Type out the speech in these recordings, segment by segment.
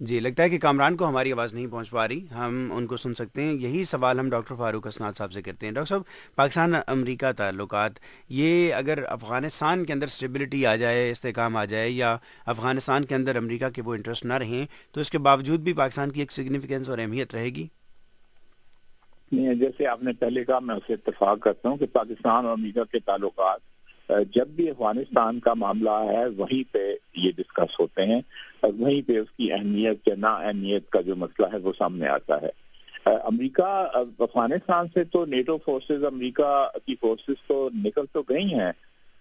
جی، لگتا ہے کہ کامران کو ہماری آواز نہیں پہنچ پا رہی، ہم ان کو سن سکتے ہیں. یہی سوال ہم ڈاکٹر فاروق اسناد صاحب سے کرتے ہیں. ڈاکٹر صاحب، پاکستان امریکہ تعلقات، یہ اگر افغانستان کے اندر اسٹیبلٹی آ جائے، استحکام آ جائے، یا افغانستان کے اندر امریکہ کے وہ انٹرسٹ نہ رہیں، تو اس کے باوجود بھی پاکستان کی ایک سگنیفیکینس اور اہمیت رہے گی؟ جیسے آپ نے پہلے کہا، میں اسے اتفاق کرتا ہوں کہ پاکستان اور امریکہ کے تعلقات جب بھی افغانستان کا معاملہ ہے وہیں پہ یہ ڈسکس ہوتے ہیں، اور وہیں پہ اس کی اہمیت یا نا اہمیت کا جو مسئلہ ہے وہ سامنے آتا ہے. امریکہ افغانستان سے تو نیٹو فورسز، امریکہ کی فورسز تو نکل تو گئی ہیں،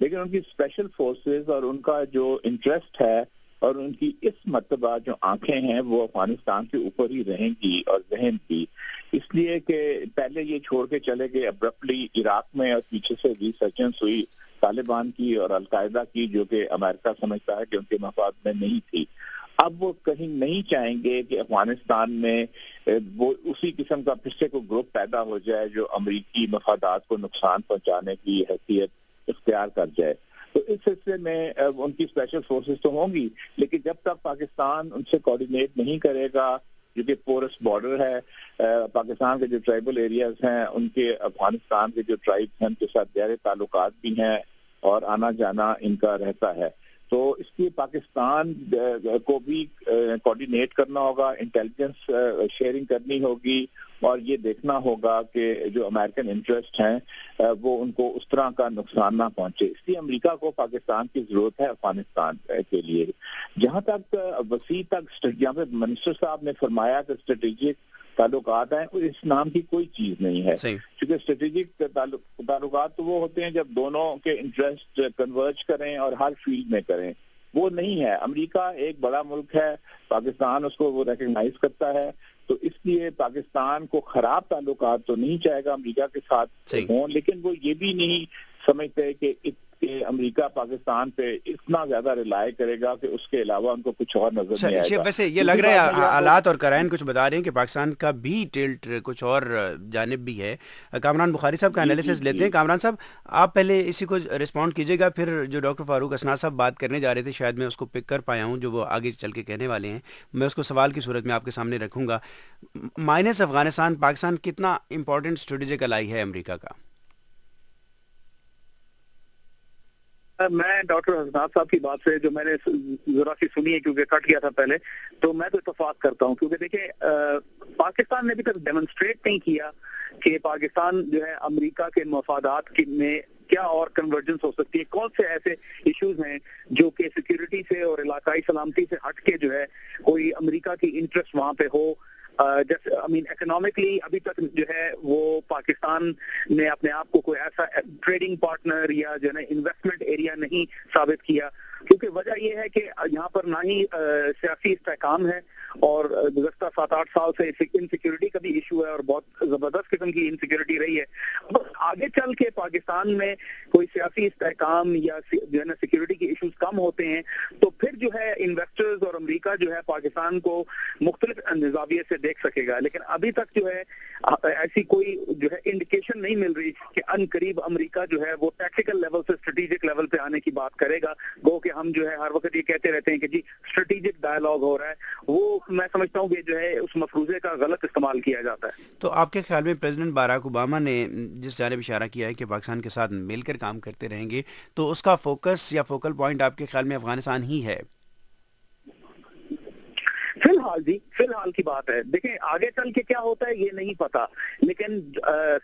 لیکن ان کی اسپیشل فورسز اور ان کا جو انٹرسٹ ہے اور ان کی اس مرتبہ جو آنکھیں ہیں وہ افغانستان کے اوپر ہی رہیں گی اور ذہن کی، اس لیے کہ پہلے یہ چھوڑ کے چلے گئے ابرپٹلی عراق میں، اور پیچھے سے ریسرجنس ہوئی طالبان کی اور القاعدہ کی، جو کہ امریکہ سمجھتا ہے کہ ان کے مفاد میں نہیں تھی. اب وہ کہیں نہیں چاہیں گے کہ افغانستان میں وہ اسی قسم کا پھر سے کوئی گروپ پیدا ہو جائے جو امریکی مفادات کو نقصان پہنچانے کی حیثیت اختیار کر جائے. تو اس سلسلے میں ان کی اسپیشل فورسز تو ہوں گی، لیکن جب تک پاکستان ان سے کوآرڈینیٹ نہیں کرے گا، جو کہ پورس بارڈر ہے، پاکستان کے جو ٹرائبل ایریاز ہیں ان کے افغانستان کے جو ٹرائبس ہیں ان کے ساتھ گہرے تعلقات بھی ہیں اور آنا جانا ان کا رہتا ہے، تو اس لیے پاکستان کو بھی کوآرڈینیٹ کرنا ہوگا، انٹیلیجنس شیئرنگ کرنی ہوگی، اور یہ دیکھنا ہوگا کہ جو امریکن انٹرسٹ ہیں وہ ان کو اس طرح کا نقصان نہ پہنچے. اس لیے امریکہ کو پاکستان کی ضرورت ہے افغانستان کے لیے. جہاں تک وسیع تک جہاں پہ منسٹر صاحب نے فرمایا کہ اسٹریٹجک تعلقات ہیں، اس نام کی کوئی چیز نہیں ہے، کیونکہ اسٹریٹجک تعلقات تو وہ ہوتے ہیں جب دونوں کے انٹرسٹ کنورج کریں اور ہر فیلڈ میں کریں. وہ نہیں ہے. امریکہ ایک بڑا ملک ہے، پاکستان اس کو وہ ریکگنائز کرتا ہے، تو اس لیے پاکستان کو خراب تعلقات تو نہیں چاہے گا امریکہ کے ساتھ ہوں، لیکن وہ یہ بھی نہیں سمجھتے کہ امریکہ پاکستان پہ اتنا زیادہ ریلائی کرے گا کہ اس کے علاوہ ان کو کچھ اور نظر نہیں آئے گا. ویسے یہ لگ رہا ہے حالات اور قرائن کچھ بتا رہے ہیں کہ پاکستان کا بھی ٹلٹ کچھ اور جانب بھی ہے. کامران بخاری صاحب کا انالیسس لیتے ہیں. کامران صاحب، آپ پہلے اسی کو رسپونڈ کیجیے گا، پھر جو ڈاکٹر فاروق اسناد صاحب بات کرنے جا رہے تھے شاید میں اس کو پک کر پایا ہوں جو وہ آگے چل کے کہنے والے ہیں، میں اس کو سوال کی صورت میں آپ کے سامنے رکھوں گا. مائنس افغانستان، پاکستان کتنا امپورٹنٹ اسٹریٹجک الائی ہے امریکہ کا؟ میں ڈاکٹر اسناد صاحب کی بات سے جو میں نے ذرا سی سنی ہے کیونکہ کٹ گیا تھا پہلے، تو میں تو اتفاق کرتا ہوں، کیونکہ دیکھیں پاکستان نے ابھی تک ڈیمونسٹریٹ نہیں کیا کہ پاکستان جو ہے امریکہ کے مفادات میں کیا اور کنورجنس ہو سکتی ہے. کون سے ایسے ایشوز ہیں جو کہ سیکیورٹی سے اور علاقائی سلامتی سے ہٹ کے جو ہے کوئی امریکہ کی انٹرسٹ وہاں پہ ہو. جیسے اکنامکلی ابھی تک جو ہے وہ پاکستان نے اپنے آپ کو کوئی ایسا ٹریڈنگ پارٹنر یا جو ہے انویسٹمنٹ ایریا نہیں ثابت کیا، کیونکہ وجہ یہ ہے کہ یہاں پر نہ ہی سیاسی استحکام ہے، اور گزشتہ 7-8 سال سے انسیکیورٹی کا بھی ایشو ہے اور بہت زبردست قسم کی انسیکیورٹی رہی ہے. بس آگے چل کے پاکستان میں کوئی سیاسی استحکام یا جو ہے نا سیکیورٹی کے ایشوز کم ہوتے ہیں تو پھر جو ہے انویسٹرز اور امریکہ جو ہے پاکستان کو مختلف زاویے سے دیکھ سکے گا. لیکن ابھی تک جو ہے ایسی کوئی جو ہے انڈیکیشن نہیں مل رہی کہ ان قریب امریکہ جو ہے وہ ٹیکٹیکل لیول سے اسٹریٹجک لیول پہ آنے کی بات کرے گا. گو کہ ہم جو ہے ہر وقت یہ کہتے رہتے ہیں کہ جی اسٹریٹجک ڈائلاگ ہو رہا ہے، وہ میں سمجھتا ہوں کہ جو ہے اس مفروضے کا غلط استعمال کیا جاتا ہے. تو آپ کے خیال میں پریزیڈنٹ باراک اوباما نے جس جانب اشارہ کیا ہے کہ پاکستان کے ساتھ مل کر کام کرتے رہیں گے، تو اس کا فوکس یا فوکل پوائنٹ آپ کے خیال میں افغانستان ہی ہے؟ فی الحال کی بات ہے. دیکھیں آگے چل کے کیا ہوتا ہے یہ نہیں پتا، لیکن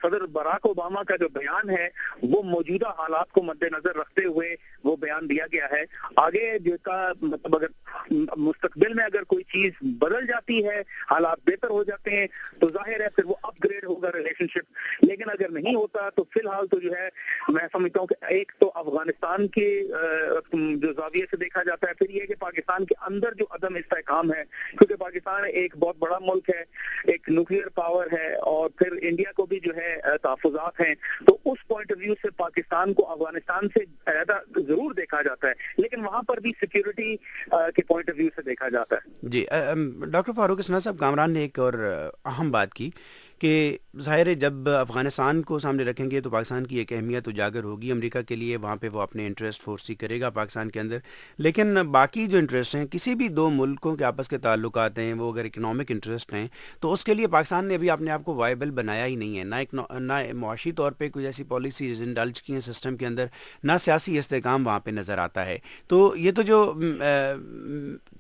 صدر باراک اوباما کا جو بیان ہے وہ موجودہ حالات کو مد نظر رکھتے ہوئے وہ بیان دیا گیا ہے. آگے جو کا مطلب اگر مستقبل میں اگر کوئی چیز بدل جاتی ہے، حالات بہتر ہو جاتے ہیں تو ظاہر ہے پھر وہ اپ گریڈ ہوگا ریلیشن شپ. لیکن اگر نہیں ہوتا تو فی الحال تو جو ہے میں سمجھتا ہوں کہ ایک تو افغانستان کے جو زاویے سے دیکھا جاتا ہے، پھر یہ کہ پاکستان کے اندر جو عدم استحکام ہے، کیونکہ پاکستان ایک بہت بڑا ملک ہے، ایک نیوکلیئر پاور ہے، اور پھر انڈیا کو بھی جو ہے تحفظات ہیں، تو اس پوائنٹ آف ویو سے پاکستان کو افغانستان سے علیحدہ ضرور دیکھا جاتا ہے، لیکن وہاں پر بھی سیکیورٹی کے پوائنٹ آف ویو سے دیکھا جاتا ہے. جی ڈاکٹر فاروق اسناد صاحب، کامران نے ایک اور اہم بات کی کہ ظاہر ہے جب افغانستان کو سامنے رکھیں گے تو پاکستان کی ایک اہمیت اجاگر ہوگی امریکہ کے لیے، وہاں پہ وہ اپنے انٹرسٹ فورسی کرے گا پاکستان کے اندر، لیکن باقی جو انٹرسٹ ہیں کسی بھی دو ملکوں کے آپس کے تعلقات ہیں، وہ اگر اکنامک انٹرسٹ ہیں تو اس کے لیے پاکستان نے ابھی اپنے آپ کو وائبل بنایا ہی نہیں ہے، نہ معاشی طور پہ کوئی ایسی پالیسیز انڈلج کی ہیں سسٹم کے اندر، نہ سیاسی استحکام وہاں پہ نظر آتا ہے۔ تو یہ تو جو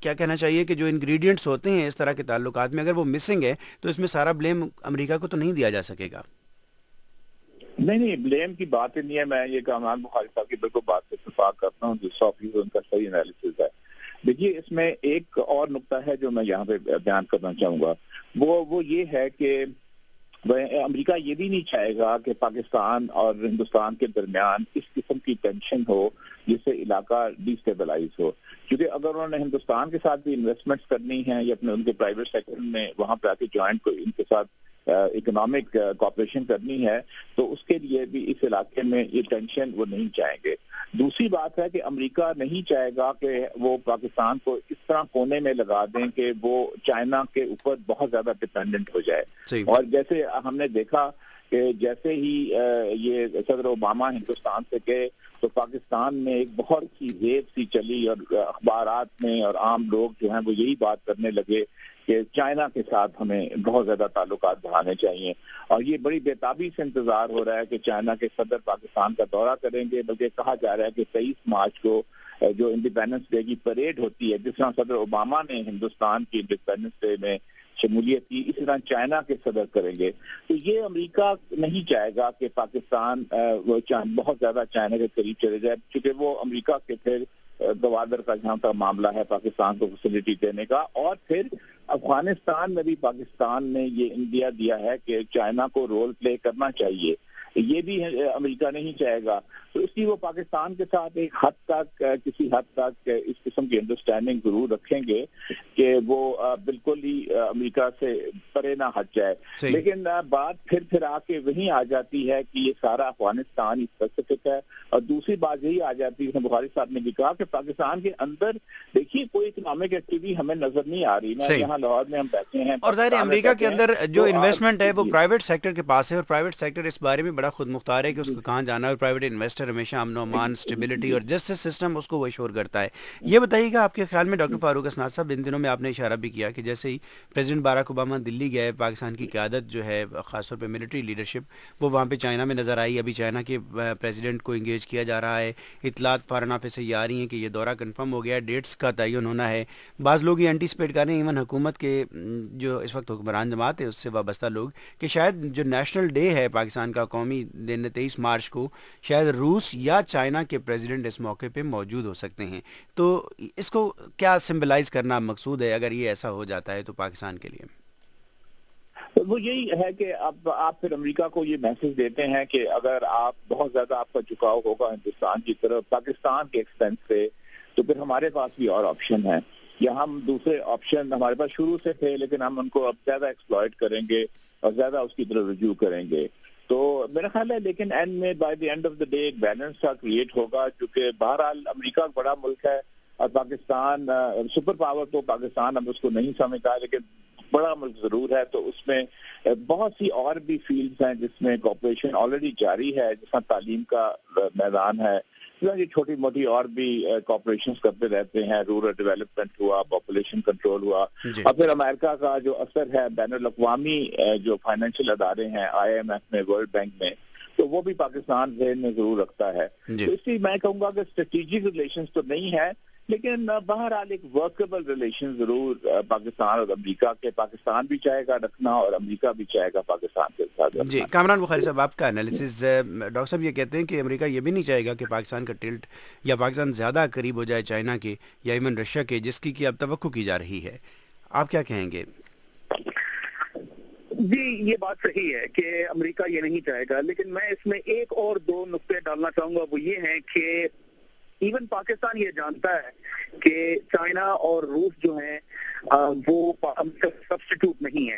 کیا کہنا چاہیے کہ جو انگریڈینٹس ہوتے ہیں اس طرح کے تعلقات میں، اگر وہ مسنگ ہے تو اس میں سارا بلیم امریکہ کو تو نہیں دیا جا سکے گا۔ نہیں، بلیم کی بات ہی نہیں ہے۔ میں یہ کامران بخاری صاحب کی بالکل بات سے اتفاق کرتا ہوں، جو 100% ان کا صحیح انالیسز ہے۔ دیکھیے اس میں ایک اور نقطہ ہے جو میں یہاں پہ بیان کرنا چاہوں گا، وہ یہ ہے کہ امریکہ یہ بھی نہیں چاہے گا کہ پاکستان اور ہندوستان کے درمیان اس قسم کی ٹینشن ہو جس سے علاقہ ڈی اسٹیبلائز ہو، کیونکہ اگر انہوں نے ہندوستان کے ساتھ بھی انویسٹمنٹس کرنی ہیں یا اپنے ان کے پرائیویٹ سیکٹر میں وہاں پہ آ کے جوائنٹ کو ان کے ساتھ اکنامک کوآپریشن کرنی ہے تو اس کے لیے بھی اس علاقے میں یہ ٹینشن وہ نہیں چاہیں گے۔ دوسری بات ہے کہ امریکہ نہیں چاہے گا کہ وہ پاکستان کو اس طرح کونے میں لگا دیں کہ وہ چائنا کے اوپر بہت زیادہ ڈپینڈنٹ ہو جائے۔ اور جیسے ہم نے دیکھا کہ جیسے ہی یہ صدر اوباما ہندوستان سے گئے تو پاکستان میں ایک بہت سی ریو سی چلی اور اخبارات میں اور عام لوگ جو ہیں وہ یہی بات کرنے لگے کہ چائنا کے ساتھ ہمیں بہت زیادہ تعلقات بڑھانے چاہیے، اور یہ بڑی بےتابی سے انتظار ہو رہا ہے کہ چائنا کے صدر پاکستان کا دورہ کریں گے، بلکہ کہا جا رہا ہے کہ 23 مارچ کو جو انڈیپینڈنس ڈے کی پریڈ ہوتی ہے، جس طرح صدر اوباما نے ہندوستان کی انڈیپینڈنس ڈے میں شمولیت کی، اسی طرح چائنا کے صدر کریں گے۔ تو یہ امریکہ نہیں چاہے گا کہ پاکستان بہت زیادہ چائنا کے قریب چلے جائے، کیونکہ وہ امریکہ کے پھر گوادر کا جہاں کا معاملہ ہے پاکستان کو فیسلٹی دینے کا، اور پھر افغانستان میں بھی پاکستان نے یہ انڈیا دیا ہے کہ چائنا کو رول پلے کرنا چاہیے، یہ بھی امریکہ نہیں چاہے گا۔ تو اس لیے وہ پاکستان کے ساتھ ایک حد تک کسی حد تک اس قسم کی انڈرسٹینڈنگ ضرور رکھیں گے کہ وہ بالکل ہی امریکہ سے پرے نہ ہٹ جائے، لیکن بات پھر آ کے وہیں آ جاتی ہے کہ یہ سارا افغانستان اسپیسیفک ہے، اور دوسری بات یہی آ جاتی ہے، بخاری صاحب نے بھی کہا کہ پاکستان کے اندر دیکھیے کوئی اکنامک ایکٹیویٹی ہمیں نظر نہیں آ رہی۔ میں یہاں لاہور میں ہم بیٹھے ہیں، اور ظاہر امریکہ کے اندر جو انویسٹمنٹ ہے وہ پرائیویٹ سیکٹر کے پاس ہے، اور پرائیویٹ سیکٹر اس بارے میں بڑا خود مختار ہے کہ اس کو کہاں جانا ہے، اور پرائیویٹ انویسٹر ہمیشہ امن و امان، اسٹیبلٹی اور جسٹس سسٹم اس کو وہ ایشور کرتا ہے۔ یہ بتائیے گا آپ کے خیال میں ڈاکٹر فاروق اسناد صاحب، ان دنوں میں آپ نے اشارہ بھی کیا کہ جیسے ہی پریزیڈنٹ باراک اوباما دلی گئے، پاکستان کی قیادت جو ہے خاص طور پہ ملٹری لیڈرشپ وہ وہاں پہ چائنا میں نظر آئی، ابھی چائنا کے پریزیڈنٹ کو انگیج کیا جا رہا ہے، اطلاعات فارن آفس سے یہ آ رہی ہیں کہ یہ دورہ کنفرم ہو گیا ہے، ڈیٹس کا تعین ہونا ہے۔ بعض لوگ یہ اینٹیسپیٹ کر رہے ہیں، ایون حکومت کے جو اس وقت حکمران جماعت ہے اس سے وابستہ لوگ، کہ شاید جو نیشنل ڈے ہے پاکستان کا قومی دن 23 مارچ کو، شاید روس یا چائنا کے پریزیڈنٹ اس موقع پہ موجود ہو سکتے ہیں۔ تو اس کو کیا سمبلائز کرنا مقصود ہے اگر یہ ایسا ہو جاتا ہے تو پاکستان کے لیے؟ وہ یہی ہے کہ اب آپ پھر امریکہ کو یہ میسج دیتے ہیں کہ اگر آپ بہت زیادہ آپ کا جھکاؤ ہوگا ہندوستان کی طرف پاکستان کے ایکسپینس پہ، تو پھر ہمارے پاس بھی اور آپشن ہیں، یا ہم دوسرے آپشن ہمارے پاس شروع سے تھے لیکن ہم ان کو اب زیادہ ایکسپلائٹ کریں گے اور زیادہ اس کی طرف رجوع کریں گے۔ تو میرا خیال ہے لیکن اینڈ میں by the end of the day ایک بیلنس کا کریٹ ہوگا، کیونکہ بہرحال امریکہ بڑا ملک ہے اور پاکستان سپر پاور تو پاکستان اب اس کو نہیں سمجھتا، لیکن بڑا ملک ضرور ہے، تو اس میں بہت سی اور بھی فیلڈز ہیں جس میں کوآپریشن آلریڈی جاری ہے، جس میں تعلیم کا میدان ہے، یہ چھوٹی موٹی اور بھی کوآپریشنز کرتے رہتے ہیں، رورل ڈیولپمنٹ ہوا، پاپولیشن کنٹرول ہوا، اور پھر امریکہ کا جو اثر ہے بین الاقوامی جو فائنینشیل ادارے ہیں IMF میں، ورلڈ بینک میں، تو وہ بھی پاکستان ذہن میں ضرور رکھتا ہے۔ تو اس لیے میں کہوں گا کہ اسٹریٹجک ریلیشنز تو نہیں ہے، لیکن بہرحال ایک ورکیبل ریلیشن ضرور پاکستان اور امریکہ کے، پاکستان بھی چاہے گا رکھنا اور امریکہ بھی چاہے گا پاکستان کے ساتھ رکھنا۔ جی کامران بخاری صاحب، آپ کا انالیسز۔ ڈاکٹر صاحب یہ کہتے ہیں کہ امریکہ یہ بھی نہیں چاہے گا کہ پاکستان کا ٹلٹ یا پاکستان زیادہ قریب ہو جائے چائنا کے یا ایون رشیا کے، جس کی اب توقع کی جا رہی ہے، آپ کیا کہیں گے؟ جی یہ بات صحیح ہے کہ امریکہ یہ نہیں چاہے گا، لیکن میں اس میں ایک اور دو نقطے ڈالنا چاہوں گا، وہ یہ ہیں کہ ایون پاکستان یہ جانتا ہے کہ چائنا اور روس جو ہیں وہ سبسٹیٹیوٹ نہیں ہے،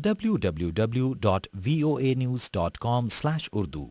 www.voanews.com/urdu।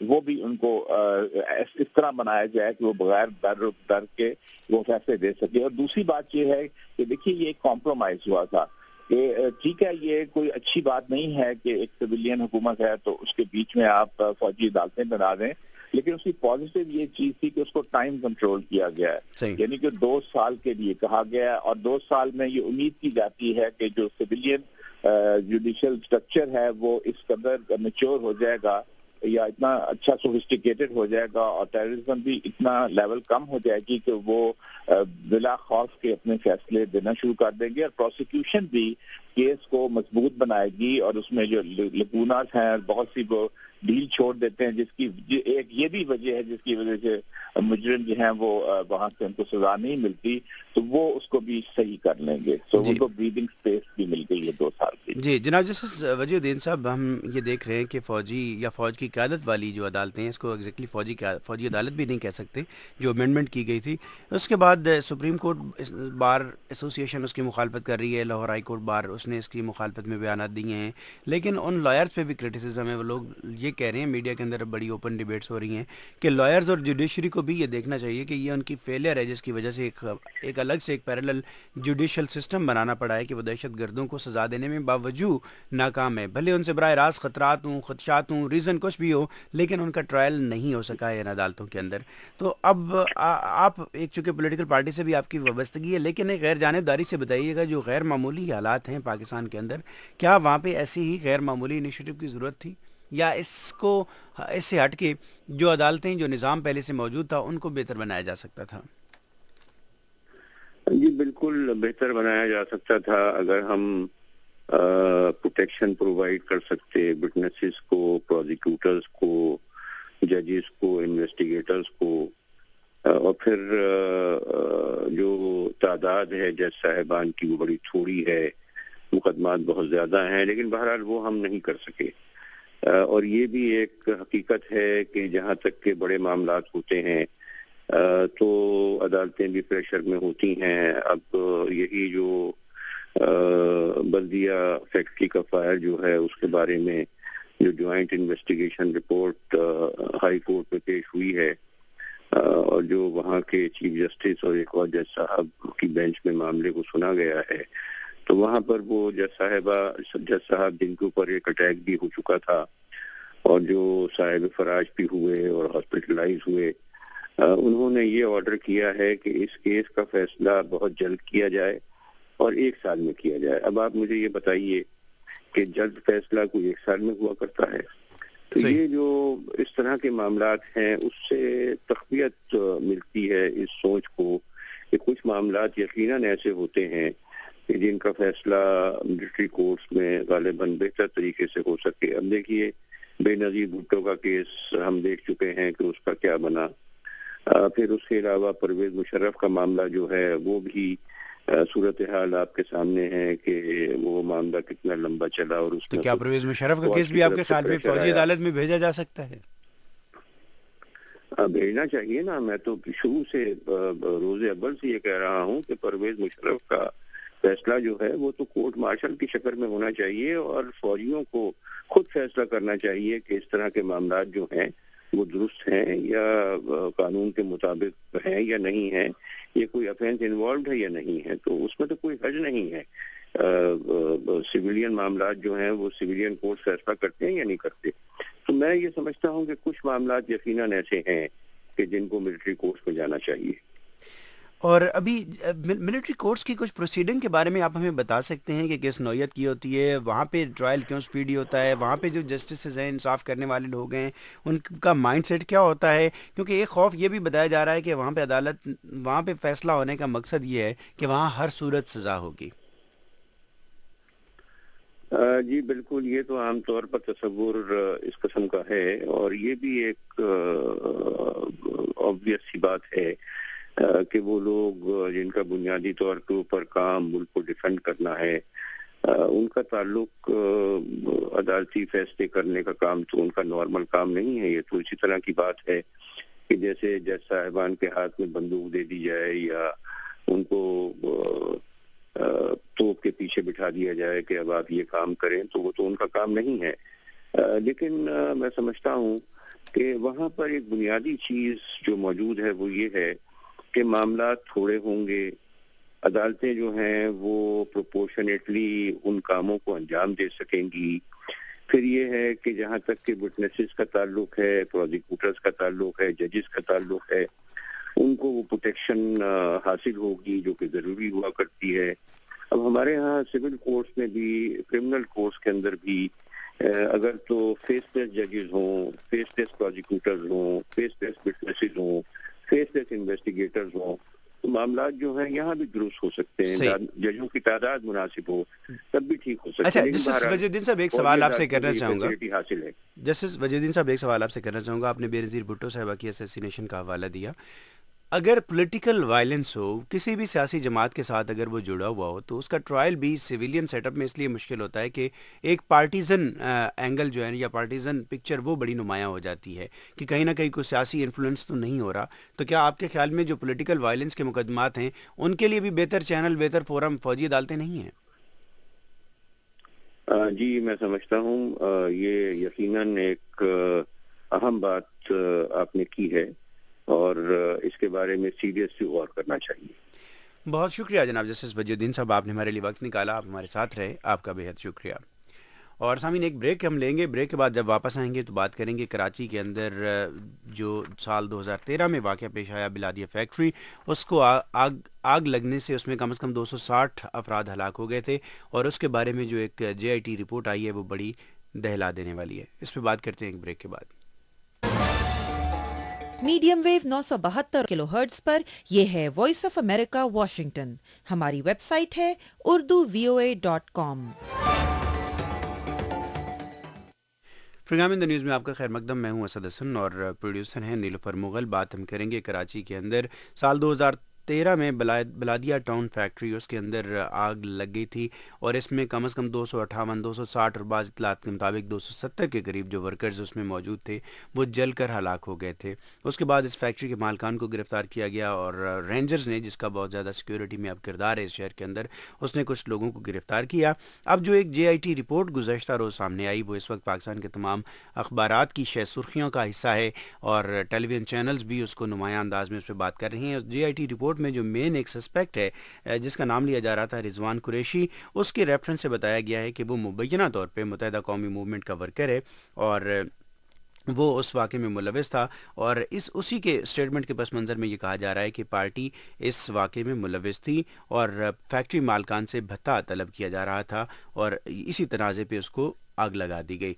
وہ بھی ان کو اس طرح بنایا جائے کہ وہ بغیر ڈر کے وہ فیصلے دے سکے. اور دوسری بات یہ ہے کہ دیکھیے یہ ایک کمپرومائز ہوا تھا کہ ٹھیک ہے یہ کوئی اچھی بات نہیں ہے کہ ایک سویلین حکومت ہے تو اس کے بیچ میں آپ فوجی عدالتیں بنا دیں, لیکن اس کی پازیٹیو یہ چیز تھی کہ اس کو ٹائم کنٹرول کیا گیا ہے, یعنی کہ 2 سال کے لیے کہا گیا ہے, اور 2 سال میں یہ امید کی جاتی ہے کہ جو سویلین جوڈیشل سٹرکچر ہے وہ اس قدر میچور ہو جائے گا یا اتنا اچھا سوفسٹیکیٹڈ ہو جائے گا, اور ٹیررزم بھی اتنا لیول کم ہو جائے گی کہ وہ بلا خوف کے اپنے فیصلے دینا شروع کر دیں گے, اور پروسیکیوشن بھی کیس کو مضبوط بنائے گی, اور اس میں جو لکوناز ہیں بہت سی وہ ڈیل چھوڑ دیتے ہیں, جس کی ایک یہ بھی وجہ ہے جس کی وجہ سے مجرم جو ہیں وہ وہاں سے ان کو سزا نہیں ملتی, تو وہ اس کو بھی صحیح کر لیں گے. تو ان کو بریدنگ اسپیس بھی مل گئی ہے 2 سال کی. جی جناب جسٹس وجیہ الدین صاحب, ہم یہ دیکھ رہے ہیں کہ فوجی یا فوج کی قیادت والی جو عدالتیں ہیں, اس کو ایگزیکٹلی فوجی عدالت بھی نہیں کہہ سکتے, جو امینڈمنٹ کی گئی تھی, اس کے بعد سپریم کورٹ بار ایسوسی ایشن اس کی مخالفت کر رہی ہے, لاہور ہائی کورٹ بار اس نے اس کی مخالفت میں بیانات دیے ہیں, لیکن ان لائرز پہ بھی کرٹیسزم ہے. وہ لوگ یہ کہہ رہے ہیں, میڈیا کے اندر بڑی اوپن ڈیبیٹس ہو رہی ہیں کہ لائرز اور جوڈیشری کو بھی یہ دیکھنا چاہیے کہ یہ ان کی فیلئر ہے, جس کی وجہ سے ایک الگ سے ایک پیرالل جوڈیشل سسٹم بنانا پڑا ہے کہ وہ دہشت گردوں کو سزا دینے میں باوجود ناکام ہے. بھلے ان سے براہ راست خطرات ہوں, خدشات ہوں, ریزن کچھ بھی ہو, لیکن ان کا ٹرائل نہیں ہو سکا ہے ان عدالتوں کے اندر. تو اب آپ ایک چونکہ پولیٹیکل پارٹی سے بھی آپ کی وابستگی ہے, لیکن ایک غیر جانبداری سے بتائیے گا جو غیر معمولی حالات ہیں پاکستان کے اندر, کیا وہاں پہ ایسی ہی غیر معمولی انیشیٹو کی ضرورت تھی, یا اس سے ہٹ کے جو عدالتیں جو نظام پہلے سے موجود تھا ان کو بہتر بنایا جا سکتا تھا؟ جی بالکل بہتر بنایا جا سکتا تھا اگر ہم پروٹیکشن پرووائڈ کر سکتے وٹنسز کو, پروزیکیوٹرز کو, ججز کو, انویسٹیگیٹرز کو, اور پھر جو تعداد ہے جج صاحبان کی وہ بڑی تھوڑی ہے, مقدمات بہت زیادہ ہیں, لیکن بہرحال وہ ہم نہیں کر سکے. اور یہ بھی ایک حقیقت ہے کہ جہاں تک کہ بڑے معاملات ہوتے ہیں تو عدالتیں بھی پریشر میں ہوتی ہیں. اب یہی جو بلدیہ فیکٹری کا فائر جو ہے اس کے بارے میں جو joint investigation report high court میں پیش ہوئی ہے, اور جو وہاں کے چیف جسٹس اور ایک اور جج صاحب کی بینچ میں معاملے کو سنا گیا ہے, تو وہاں پر وہ جج صاحب جن کے اوپر ایک اٹیک بھی ہو چکا تھا اور جو صاحب فراج بھی ہوئے اور ہاسپٹلائز ہوئے, انہوں نے یہ آرڈر کیا ہے کہ اس کیس کا فیصلہ بہت جلد کیا جائے اور 1 سال میں کیا جائے. اب آپ مجھے یہ بتائیے کہ جلد فیصلہ کوئی 1 سال میں ہوا کرتا ہے؟ تو یہ جو اس طرح کے معاملات ہیں اس سے تقویت ملتی ہے اس سوچ کو کہ کچھ معاملات یقیناً ایسے ہوتے ہیں کہ جن کا فیصلہ ملٹری کورٹس میں غالباً بہتر طریقے سے ہو سکے. اب دیکھیے بے نظیر بھٹو کا کیس ہم دیکھ چکے ہیں کہ اس کا کیا بنا. پھر اس کے علاوہ پرویز مشرف کا معاملہ جو ہے وہ بھی صورتحال آپ کے سامنے ہے کہ وہ معاملہ کتنا لمبا چلا. اور اس تو کیا پرویز مشرف کا کیس بھی آپ کے خیال میں فوجی عدالت میں بھیجا جا سکتا ہے؟ بھیجنا چاہیے نا. میں تو شروع سے روز اول سے یہ کہہ رہا ہوں کہ پرویز مشرف کا فیصلہ جو ہے وہ تو کورٹ مارشل کی شکل میں ہونا چاہیے, اور فوجیوں کو خود فیصلہ کرنا چاہیے کہ اس طرح کے معاملات جو ہیں وہ درست ہیں یا قانون کے مطابق ہیں یا نہیں ہیں, یہ کوئی افینس انوالوڈ ہے یا نہیں ہے. تو اس میں تو کوئی حرج نہیں ہے. سویلین معاملات جو ہیں وہ سویلین کورٹ فیصلہ کرتے ہیں یا نہیں کرتے. تو میں یہ سمجھتا ہوں کہ کچھ معاملات یقیناً ایسے ہیں کہ جن کو ملٹری کورٹس میں جانا چاہیے. اور ابھی ملٹری کورٹس کی کچھ پروسیڈنگ کے بارے میں آپ ہمیں بتا سکتے ہیں کہ کس نوعیت کی ہوتی ہے, وہاں پہ ٹرائل کیوں سپیڈی ہوتا ہے, وہاں پہ جو جسٹسز ہیں, انصاف کرنے والے لوگ ہیں, ان کا مائنڈ سیٹ کیا ہوتا ہے؟ کیونکہ ایک خوف یہ بھی بتایا جا رہا ہے کہ وہاں پہ عدالت, وہاں پہ فیصلہ ہونے کا مقصد یہ ہے کہ وہاں ہر صورت سزا ہوگی. جی بالکل, یہ تو عام طور پر تصور اس قسم کا ہے, اور یہ بھی ایک obvious سی بات ہے کہ وہ لوگ جن کا بنیادی طور کے اوپر کام ملک کو ڈیفینڈ کرنا ہے, ان کا تعلق عدالتی فیصلے کرنے کا کام تو ان کا نارمل کام نہیں ہے. یہ تو اسی طرح کی بات ہے کہ جیسے جج صاحبان کے ہاتھ میں بندوق دے دی جائے یا ان کو توپ کے پیچھے بٹھا دیا جائے کہ اب آپ یہ کام کریں, تو وہ تو ان کا کام نہیں ہے. لیکن میں سمجھتا ہوں کہ وہاں پر ایک بنیادی چیز جو موجود ہے وہ یہ ہے کہ معاملات تھوڑے ہوں گے، عدالتیں جو ہیں وہ پروپورشنیٹلی ان کاموں کو انجام دے سکیں گی. پھر یہ ہے کہ جہاں تک کہ وٹنسز کا تعلق ہے، پروزیکیوٹرز کا تعلق ہے، ججز کا تعلق ہے، ان کو وہ پروٹیکشن حاصل ہوگی جو کہ ضروری ہوا کرتی ہے. اب ہمارے ہاں سول کورٹس میں بھی، کرمنل کورٹس کے اندر بھی اگر تو فیس لیس ججز ہوں، فیس لیس پروزیکیوٹرز ہوں، فیس لیس وٹنسز ہوں، فیس لیس انویسٹیگیٹرز ہوں، تو معاملات جو ہیں یہاں بھی درست ہو سکتے ہیں. ججوں کی تعداد مناسب ہو تب بھی ٹھیک ہو سکتے ہیں. جسٹس وجی الدین صاحب ایک سوال آپ سے کرنا چاہوں گا. حاصل ہے جسٹس وجی الدین صاحب ایک سوال آپ سے کرنا چاہوں گا. آپ نے بے نظیر بھٹو صاحبہ کی اسیسینیشن کا حوالہ دیا. اگر پولیٹیکل وائلنس ہو کسی بھی سیاسی جماعت کے ساتھ، اگر وہ جڑا ہوا ہو، تو اس کا ٹرائل بھی سویلین سیٹ اپ میں اس لیے مشکل ہوتا ہے کہ ایک پارٹیزن اینگل جو ہے یا پارٹیزن پکچر وہ بڑی نمایاں ہو جاتی ہے کہ کہیں نہ کہیں کوئی سیاسی انفلوئنس تو نہیں ہو رہا. تو کیا آپ کے خیال میں جو پولیٹیکل وائلنس کے مقدمات ہیں ان کے لیے بھی بہتر چینل، بہتر فورم فوجی عدالتیں نہیں ہیں؟ جی میں سمجھتا ہوں یہ یقیناً ایک اہم بات آپ نے کی ہے اور اس کے بارے میں سیریسلی غور کرنا چاہیے. بہت شکریہ جناب جسٹس وجی الدین صاحب، آپ نے ہمارے لیے وقت نکالا، آپ ہمارے ساتھ رہے، آپ کا بے حد شکریہ. اور سامعین ایک بریک ہم لیں گے. بریک کے بعد جب واپس آئیں گے تو بات کریں گے کراچی کے اندر جو سال 2013 میں واقعہ پیش آیا بلادیہ فیکٹری، اس کو آگ لگنے سے اس میں کم از کم 260 افراد ہلاک ہو گئے تھے، اور اس کے بارے میں جو ایک JIT رپورٹ آئی ہے وہ بڑی دہلا دینے والی ہے. اس پہ بات کرتے ہیں ایک بریک کے بعد. میڈیم ویو 972 کلو ہرٹز پر یہ ہے وائس آف امریکہ واشنگٹن. ہماری ویب سائٹ ہے urduvoa.com. Programme in the news میں آپ کا خیر مقدم. میں ہوں اسد حسن اور پروڈیوسر ہیں نیلوفر مغل. بات ہم کریں گے کراچی کے اندر سال 2013 میں بلادیہ ٹاؤن فیکٹری، اس کے اندر آگ لگ گئی تھی، اور اس میں کم از کم 258 260 اور بعض اطلاعات کے مطابق 270 کے قریب جو ورکرز اس میں موجود تھے وہ جل کر ہلاک ہو گئے تھے. اس کے بعد اس فیکٹری کے مالکان کو گرفتار کیا گیا، اور رینجرز نے، جس کا بہت زیادہ سیکیورٹی میں اب کردار ہے اس شہر کے اندر، اس نے کچھ لوگوں کو گرفتار کیا. اب جو ایک JIT رپورٹ گزشتہ روز سامنے آئی وہ اس وقت پاکستان کے تمام اخبارات کی شہ سرخیوں کا حصہ ہے، اور ٹیلی ویژن چینلز بھی اس کو نمایاں انداز میں اس پہ بات کر رہی ہیں. اس JIT رپورٹ میں جو مین ایک سسپیکٹ ہے جس کا نام لیا جا رہا تھا رضوان قریشی، اس کے ریفرنس سے بتایا گیا ہے کہ وہ مبینہ طور پہ متحدہ قومی موومنٹ کا ورکر ہے، اور وہ اس واقعے میں ملوث تھا. اور اسی کے اسٹیٹمنٹ کے پس منظر میں یہ کہا جا رہا ہے کہ پارٹی اس واقعے میں ملوث تھی اور فیکٹری مالکان سے بھتہ طلب کیا جا رہا تھا، اور اسی تنازع پہ اس کو آگ لگا دی گئی.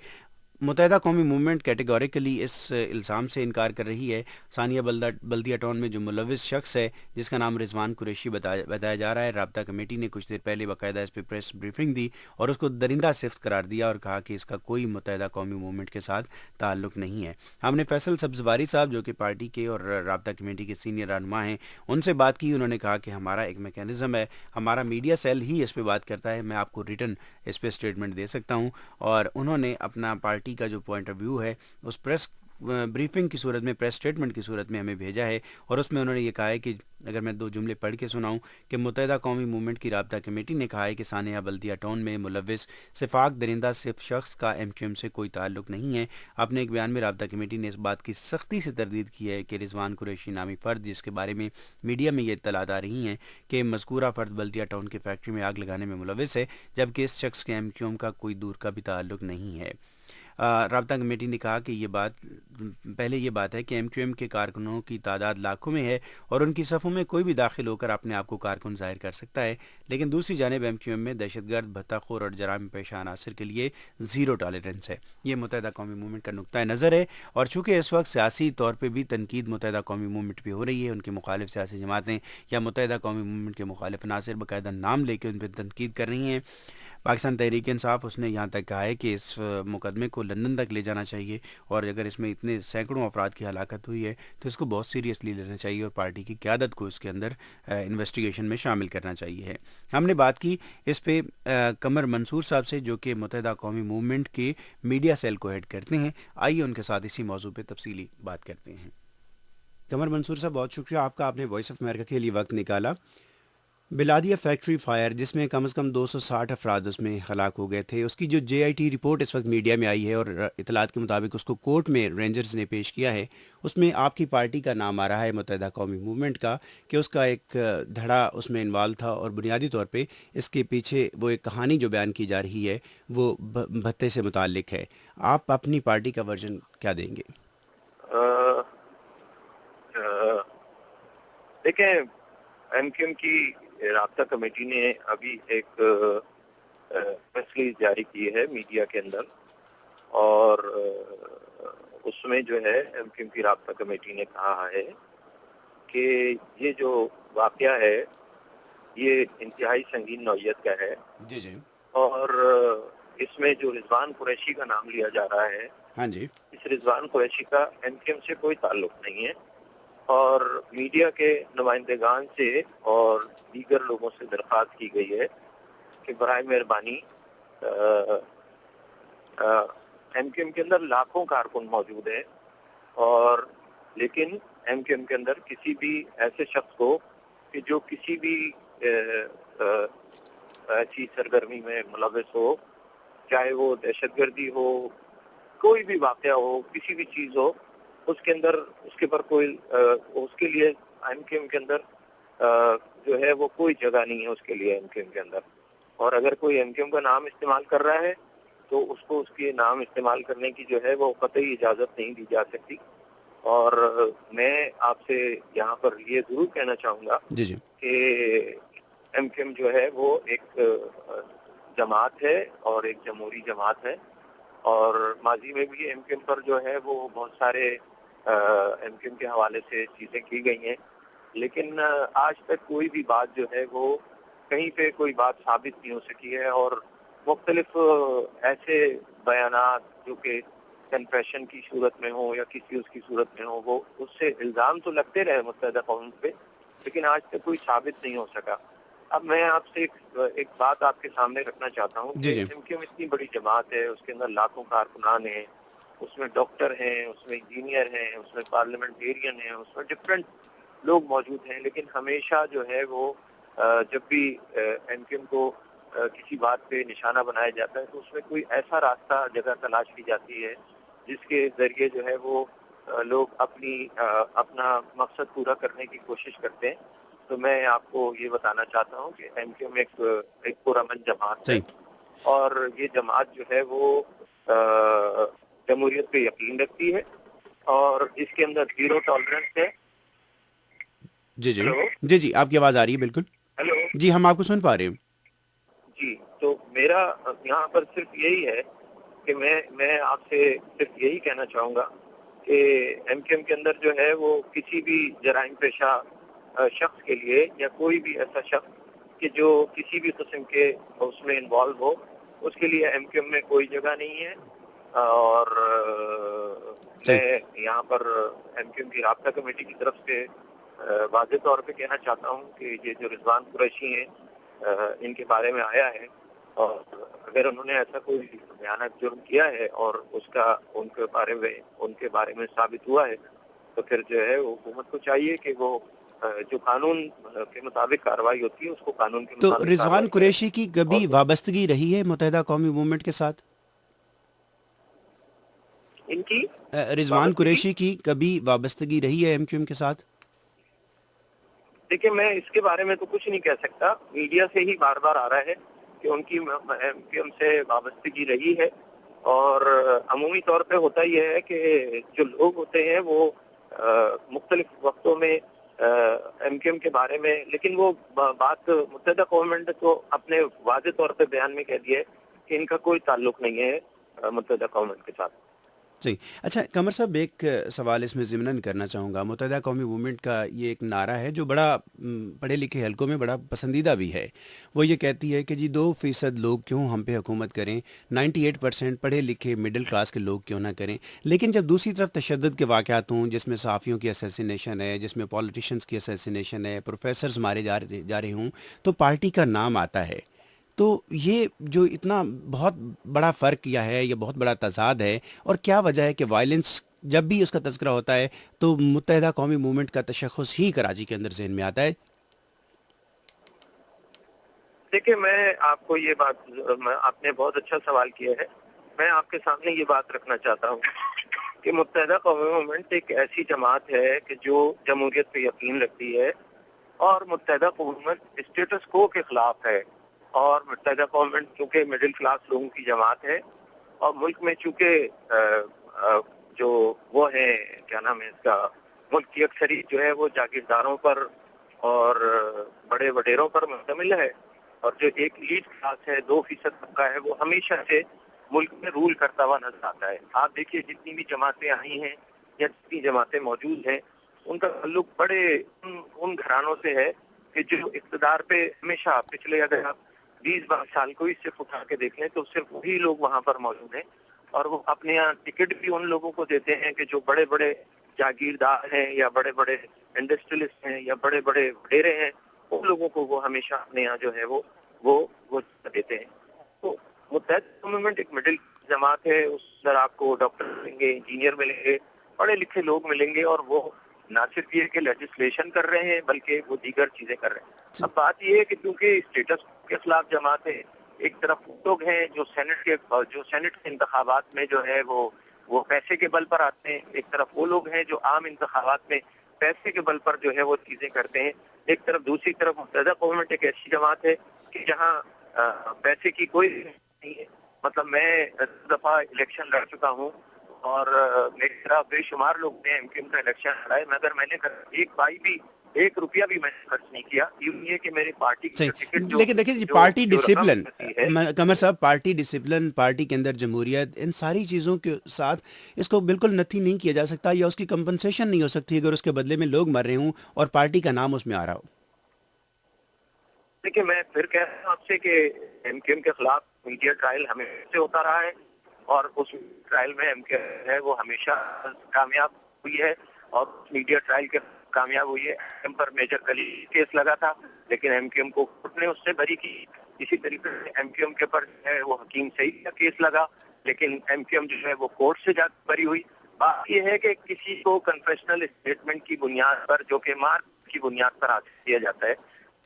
متحدہ قومی موومنٹ کیٹیگوریکلی اس الزام سے انکار کر رہی ہے. ثانیہ بلدیہ ٹاؤن میں جو ملوث شخص ہے جس کا نام رضوان قریشی بتایا جا رہا ہے، رابطہ کمیٹی نے کچھ دیر پہلے باقاعدہ اس پہ پریس بریفنگ دی اور اس کو درندہ صفت قرار دیا اور کہا کہ اس کا کوئی متحدہ قومی موومنٹ کے ساتھ تعلق نہیں ہے. ہم نے فیصل سبزواری صاحب جو کہ پارٹی کے اور رابطہ کمیٹی کے سینئر رہنما ہیں ان سے بات کی. انہوں نے کہا کہ ہمارا ایک میکینزم ہے، ہمارا میڈیا سیل ہی اس پہ بات کرتا ہے، میں آپ کو ریٹن اس پہ اسٹیٹمنٹ دے سکتا ہوں. اور انہوں نے اپنا پارٹی کا جو پوائنٹ آف ویو ہے اس پریس بریفنگ کی صورت میں، پریس اسٹیٹمنٹ کی صورت میں ہمیں بھیجا ہے، اور اس میں انہوں نے یہ کہا ہے کہ اگر میں 2 جملے پڑھ کے سناؤں کہ متحدہ قومی موومنٹ کی رابطہ کمیٹی نے کہا ہے کہ ثانیہ بلدیہ ٹاؤن میں ملوث صفاق درندہ صرف شخص کا MQM سے کوئی تعلق نہیں ہے. اپنے ایک بیان میں رابطہ کمیٹی نے اس بات کی سختی سے تردید کی ہے کہ رضوان قریشی نامی فرد، جس کے بارے میں میڈیا میں یہ اطلاعات آ رہی ہیں کہ مذکورہ فرد بلدیہ ٹاؤن کی فیکٹری میں آگ لگانے میں ملوث ہے، جبکہ اس شخص کے MQM کا کوئی دور کا بھی تعلق نہیں ہے. رابطہ کمیٹی نے کہا کہ یہ بات ہے کہ MQM کے کارکنوں کی تعداد لاکھوں میں ہے اور ان کی صفوں میں کوئی بھی داخل ہو کر اپنے آپ کو کارکن ظاہر کر سکتا ہے، لیکن دوسری جانب MQM میں دہشت گرد، بھتہ خور اور جرائم پیشہ عناصر کے لیے زیرو ٹالرنس ہے. یہ متحدہ قومی موومنٹ کا نقطہ نظر ہے، اور چونکہ اس وقت سیاسی طور پہ بھی تنقید متحدہ قومی موومنٹ پہ ہو رہی ہے، ان کے مخالف سیاسی جماعتیں یا متحدہ قومی موومنٹ کے مخالف عناصر باقاعدہ نام لے کے ان پہ تنقید کر رہی ہیں. پاکستان تحریک انصاف اس نے یہاں تک کہا ہے کہ اس مقدمے کو لندن تک لے جانا چاہیے، اور اگر اس میں اتنے سینکڑوں افراد کی ہلاکت ہوئی ہے تو اس کو بہت سیریسلی لینا چاہیے اور پارٹی کی قیادت کو اس کے اندر انویسٹیگیشن میں شامل کرنا چاہیے. ہم نے بات کی اس پہ قمر منصور صاحب سے جو کہ متحدہ قومی موومنٹ کے میڈیا سیل کو ہیڈ کرتے ہیں. آئیے ان کے ساتھ اسی موضوع پہ تفصیلی بات کرتے ہیں. قمر منصور صاحب بہت شکریہ آپ کا، آپ نے وائس آف امریکہ کے لیے وقت نکالا. بلادیہ فیکٹری فائر جس میں کم از کم 260 افراد اس میں ہلاک ہو گئے تھے، اس کی جو JIT رپورٹ اس وقت میڈیا میں آئی ہے اور اطلاعات کے مطابق اس کو کورٹ میں رینجرز نے پیش کیا ہے، اس میں آپ کی پارٹی کا نام آ رہا ہے، متحدہ قومی موومنٹ کا، کہ اس کا ایک دھڑا اس میں انوالو تھا اور بنیادی طور پہ اس کے پیچھے وہ ایک کہانی جو بیان کی جا رہی ہے وہ بھتے سے متعلق ہے۔ آپ اپنی پارٹی کا ورژن کیا دیں گے؟ دیکھیں، MQM کی رابطہ کمیٹی نے ابھی ایک پریس ریلیز جاری کی ہے میڈیا کے اندر، اور اس میں جو ہے MQM کی رابطہ کمیٹی نے کہا ہے کہ یہ جو واقعہ ہے یہ انتہائی سنگین نوعیت کا ہے، جی اور اس میں جو رضوان قریشی کا نام لیا جا رہا ہے، ہاں جی، اس رضوان قریشی کا MQM سے کوئی تعلق نہیں ہے، اور میڈیا کے نمائندگان سے اور دیگر لوگوں سے درخواست کی گئی ہے کہ برائے مہربانی MQM کے اندر لاکھوں کارکن موجود ہیں، اور لیکن MQM کے اندر کسی بھی ایسے شخص کو کہ جو کسی بھی ایسی سرگرمی میں ملوث ہو، چاہے وہ دہشت گردی ہو، کوئی بھی واقعہ ہو، کسی بھی چیز ہو، اس کے اندر اس کے پر کوئی اس کے لیے MQM کے اندر جو ہے وہ کوئی جگہ نہیں ہے اس کے لیے MQM کے اندر، اور اگر کوئی MQM کا نام استعمال کر رہا ہے تو اس کو اس کے نام استعمال کرنے کی جو ہے وہ قطعی اجازت نہیں دی جا سکتی۔ اور میں آپ سے یہاں پر یہ ضرور کہنا چاہوں گا کہ MQM جو ہے وہ ایک جماعت ہے اور ایک جمہوری جماعت ہے، اور ماضی میں بھی MQM پر جو ہے وہ بہت سارے MQM کے حوالے سے چیزیں کی گئی ہیں، لیکن آج تک کوئی بھی بات جو ہے وہ کہیں پہ کوئی بات ثابت نہیں ہو سکی ہے، اور مختلف ایسے بیانات جو کہ کنفیشن کی صورت میں ہو یا کسی اس کی صورت میں ہو، وہ اس سے الزام تو لگتے رہے متحدہ قوم پہ، لیکن آج تک کوئی ثابت نہیں ہو سکا۔ اب میں آپ سے ایک بات آپ کے سامنے رکھنا چاہتا ہوں کہ MQM اتنی بڑی جماعت ہے، اس کے اندر لاکھوں کارکنان ہیں، اس میں ڈاکٹر ہیں، اس میں انجینئر ہیں، اس میں پارلیمنٹیرین ہیں، اس میں ڈفرینٹ لوگ موجود ہیں، لیکن ہمیشہ جو ہے وہ جب بھی MQM کو کسی بات پہ نشانہ بنایا جاتا ہے تو اس میں کوئی ایسا راستہ جگہ تلاش کی جاتی ہے جس کے ذریعے جو ہے وہ لوگ اپنا مقصد پورا کرنے کی کوشش کرتے ہیں۔ تو میں آپ کو یہ بتانا چاہتا ہوں کہ MQM ایک پرامن جماعت ہے، اور یہ جماعت جو ہے وہ جمہوریت پہ یقین رکھتی ہے، اور اس کے اندر زیرو ٹالرنس ہے۔ جی آپ کی آواز آ رہی ہے، بالکل جی، ہم آپ کو سن پا رہے ہیں جی۔ تو میرا یہاں پر صرف یہی ہے کہ میں آپ سے صرف یہی کہنا چاہوں گا کہ MQM کے اندر جو ہے وہ کسی بھی جرائم پیشہ شخص کے لیے یا کوئی بھی ایسا شخص کہ جو کسی بھی قسم کے اس میں انوالو ہو، اس کے لیے MQM میں کوئی جگہ نہیں ہے، اور میں یہاں پر MQM کی رابطہ کمیٹی کی طرف سے واضح طور پہ کہنا چاہتا ہوں کہ یہ جو رضوان قریشی ہیں ان کے بارے میں آیا ہے، اور اگر انہوں نے ایسا کوئی بیانات جرم کیا ہے اور اس کا ان کے بارے میں ثابت ہوا ہے، تو پھر جو ہے حکومت کو چاہیے کہ وہ جو قانون کے مطابق کارروائی ہوتی ہے اس کو قانون کے مطابق۔ تو رضوان قریشی کی کبھی وابستگی رہی ہے متحدہ قومی موومنٹ کے ساتھ؟ ان کی رضوان قریشی کی کبھی وابستگی رہی ہے MQM کے ساتھ؟ دیکھیں، میں اس کے بارے میں تو کچھ نہیں کہہ سکتا، میڈیا سے ہی بار بار آ رہا ہے کہ ان کی MQM سے وابستگی رہی ہے، اور عمومی طور پہ ہوتا یہ ہے کہ جو لوگ ہوتے ہیں وہ مختلف وقتوں میں MQM کے بارے میں، لیکن وہ بات متحدہ قوم تو اپنے واضح طور پہ بیان میں کہہ دیا ہے کہ ان کا کوئی تعلق نہیں ہے متحدہ قوم کے ساتھ۔ صحیح۔ اچھا قمر صاحب، ایک سوال اس میں ضمناً کرنا چاہوں گا۔ متحدہ قومی موومنٹ کا یہ ایک نعرہ ہے جو بڑا پڑھے لکھے حلقوں میں بڑا پسندیدہ بھی ہے، وہ یہ کہتی ہے کہ جی 2% لوگ کیوں ہم پہ حکومت کریں، 98% پڑھے لکھے مڈل کلاس کے لوگ کیوں نہ کریں۔ لیکن جب دوسری طرف تشدد کے واقعات ہوں، جس میں صحافیوں کی اسیسینیشن ہے، جس میں پولیٹیشنز کی اسیسینیشن ہے، پروفیسرز مارے جا رہے ہوں، تو پارٹی کا نام آتا ہے۔ تو یہ جو اتنا بہت بڑا فرق یا ہے، یہ بہت بڑا تضاد ہے، اور کیا وجہ ہے کہ وائلنس جب بھی اس کا تذکرہ ہوتا ہے تو متحدہ قومی موومنٹ کا تشخص ہی کراچی کے اندر ذہن میں آتا ہے؟ دیکھیے میں آپ کو یہ بات, آپ نے بہت اچھا سوال کیا ہے. میں آپ کے سامنے یہ بات رکھنا چاہتا ہوں کہ متحدہ قومی موومنٹ ایک ایسی جماعت ہے کہ جو جمہوریت پہ یقین رکھتی ہے, اور متحدہ قومت اسٹیٹس کو کے خلاف ہے. اور متحدہ قومت چونکہ مڈل کلاس لوگوں کی جماعت ہے, اور ملک میں چونکہ جو وہ ہے کیا نام ہے اس کا, ملک کی اکثریت جو ہے وہ جاگیرداروں پر اور بڑے وڈیروں پر مشتمل ہے, اور جو ایک لیڈ کلاس ہے 2% طبقہ ہے وہ ہمیشہ سے ملک میں رول کرتا ہوا نظر آتا ہے. آپ دیکھیے جتنی بھی جماعتیں آئی ہیں یا جتنی جماعتیں موجود ہیں ان کا تعلق بڑے ان گھرانوں سے ہے کہ جو اقتدار پہ ہمیشہ پچھلے اگر آپ 20-22 سال کو ہی صرف اٹھا کے دیکھ لیں تو صرف وہی لوگ وہاں پر موجود ہیں, اور وہ اپنے یہاں ٹکٹ بھی ان لوگوں کو دیتے ہیں کہ جو بڑے بڑے جاگیردار ہیں یا بڑے بڑے انڈسٹریلسٹ ہیں یا بڑے بڑے وڈیرے ہیں, ان لوگوں کو وہ ہمیشہ اپنے یہاں جو ہے وہ دیتے ہیں. تو متحدہ موومنٹ ایک مڈل جماعت ہے, اس اندر آپ کو ڈاکٹر ملیں گے, انجینئر ملیں گے, پڑھے لکھے لوگ ملیں گے, اور وہ نہ صرف یہ کہ لیجسلیشن کر رہے ہیں بلکہ وہ دیگر چیزیں کر رہے ہیں. اب بات یہ ہے کہ کیونکہ اسٹیٹس کے خلاف جماعت ہے, ایک طرف لوگ ہیں جو سینٹ کے انتخابات میں جو ہے وہ پیسے کے بل پر آتے ہیں, ایک طرف وہ لوگ ہیں جو عام انتخابات میں پیسے کے بل پر جو ہے وہ چیزیں کرتے ہیں. ایک طرف دوسری طرف متحدہ قومت ایک ایسی جماعت ہے کہ جہاں پیسے کی کوئی نہیں ہے. مطلب میں دفعہ الیکشن لڑ چکا ہوں, اور میری طرح بے شمار لوگ نے ایم کیو ایم کا الیکشن لڑا ہے, مگر میں نے ایک روپیہ بھی میں نے خرچ نہیں کیا. یہ کہ میری پارٹی کی ٹکٹ لیکن دیکھیں جی پارٹی ڈسپلن, قمر صاحب پارٹی ڈسپلن, پارٹی کے اندر جمہوریت, ان ساری چیزوں کے ساتھ اس کو بالکل نتھی نہیں کیا جا سکتا, یا اس کی کمپنسیشن نہیں ہو سکتی اگر اس کے بدلے میں لوگ مر رہے ہوں اور پارٹی کا نام اس میں آ رہا ہو. دیکھیے میں پھر کہہ رہا ہوں آپ سے کہ ایم کیو ایم کے خلاف میڈیا ٹرائل ہمیشہ سے ہوتا رہا ہے, اور اس ٹرائل میں ایم کیو ایم ہے وہ ہمیشہ کامیاب ہوئی ہے, اور میڈیا ٹرائل کے کامیاب ہوئی ہے. ایم پر میجر کلی کیس لگا تھا لیکن ایم کیو ایم کو کورٹ نے اس سے بری کی. اسی طریقے سے ایم کیو ایم کے پر جو ہے وہ حکیم سعید کا کیس لگا, لیکن ایم کیو ایم جو ہے وہ کورٹ سے جا بری ہوئی. بات یہ ہے کہ کسی کو کنفیشنل اسٹیٹمنٹ کی بنیاد پر, جو کہ مارک کی بنیاد پر حاصل کیا جاتا ہے,